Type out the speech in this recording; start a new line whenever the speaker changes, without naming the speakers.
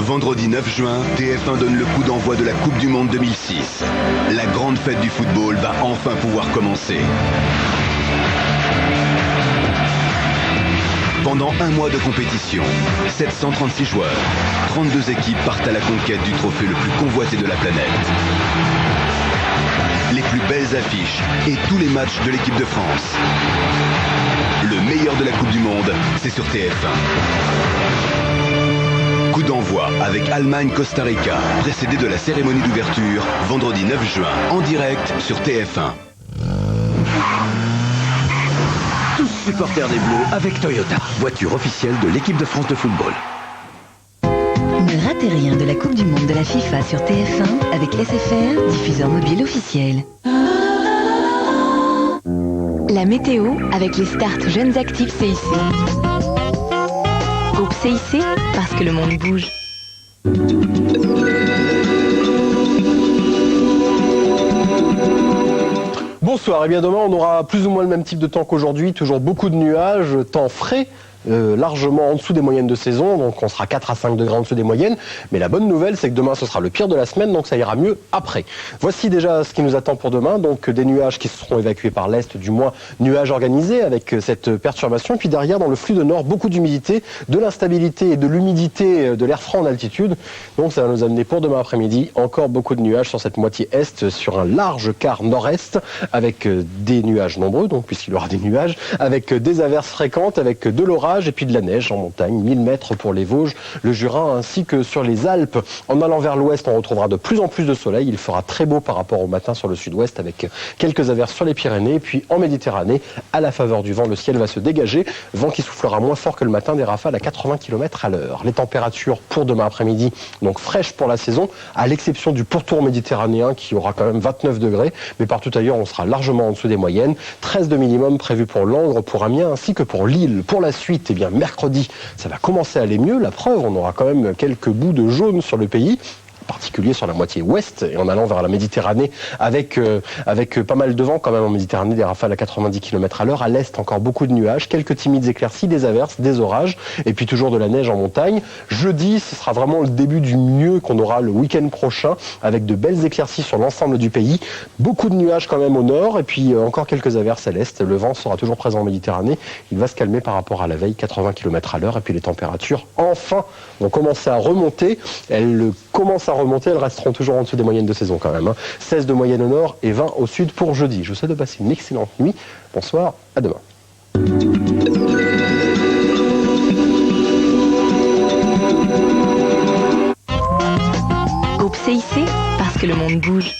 Vendredi 9 juin, TF1 donne le coup d'envoi de la Coupe du Monde 2006. La grande fête du football va enfin pouvoir commencer. Pendant un mois de compétition, 736 joueurs, 32 équipes partent à la conquête du trophée le plus convoité de la planète. Les plus belles affiches et tous les matchs de l'équipe de France. Le meilleur de la Coupe du Monde, c'est sur TF1. Coup d'envoi avec Allemagne-Costa Rica, précédé de la cérémonie d'ouverture, vendredi 9 juin, en direct sur TF1.
Tous supporters des Bleus avec Toyota, voiture officielle de l'équipe de France de football.
Ne ratez rien de la Coupe du Monde de la FIFA sur TF1 avec SFR, diffuseur mobile officiel. La météo avec les starts jeunes actifs CIC. Groupe CIC, parce que le monde bouge.
Bonsoir, et bien demain on aura plus ou moins le même type de temps qu'aujourd'hui, toujours beaucoup de nuages, temps frais. Largement en dessous des moyennes de saison, donc on sera 4 à 5 degrés en dessous des moyennes, mais la bonne nouvelle c'est que demain ce sera le pire de la semaine, donc ça ira mieux après. Voici déjà ce qui nous attend pour demain, donc des nuages qui seront évacués par l'est, du moins nuages organisés avec cette perturbation, et puis derrière dans le flux de nord beaucoup d'humidité, de l'instabilité et de l'humidité de l'air froid en altitude, donc ça va nous amener pour demain après-midi encore beaucoup de nuages sur cette moitié est, sur un large quart nord-est, avec des nuages nombreux, donc puisqu'il y aura des nuages, avec des averses fréquentes, avec de l'orage, et puis de la neige en montagne, 1000 mètres pour les Vosges, le Jura, ainsi que sur les Alpes. En allant vers l'ouest, on retrouvera de plus en plus de soleil. Il fera très beau par rapport au matin sur le sud-ouest, avec quelques averses sur les Pyrénées. Et puis en Méditerranée, à la faveur du vent, le ciel va se dégager. Vent qui soufflera moins fort que le matin, des rafales à 80 km à l'heure. Les températures pour demain après-midi, donc fraîches pour la saison, à l'exception du pourtour méditerranéen qui aura quand même 29 degrés. Mais partout ailleurs, on sera largement en dessous des moyennes. 13 de minimum prévu pour Langres, pour Amiens, ainsi que pour Lille. Pour la suite, eh bien, mercredi, ça va commencer à aller mieux. La preuve, on aura quand même quelques bouts de jaune sur le pays, en particulier sur la moitié ouest et en allant vers la Méditerranée avec pas mal de vent quand même en Méditerranée, des rafales à 90 km à l'heure. À l'est, encore beaucoup de nuages, quelques timides éclaircies, des averses, des orages et puis toujours de la neige en montagne. Jeudi, ce sera vraiment le début du mieux qu'on aura le week-end prochain avec de belles éclaircies sur l'ensemble du pays. Beaucoup de nuages quand même au nord et puis encore quelques averses à l'est. Le vent sera toujours présent en Méditerranée. Il va se calmer par rapport à la veille, 80 km à l'heure et puis les températures enfin vont commencer à remonter. Elles resteront toujours en dessous des moyennes de saison quand même. 16 de moyenne au nord et 20 au sud pour jeudi. Je vous souhaite de passer une excellente nuit. Bonsoir, à demain.
Groupe CIC, parce que le monde bouge.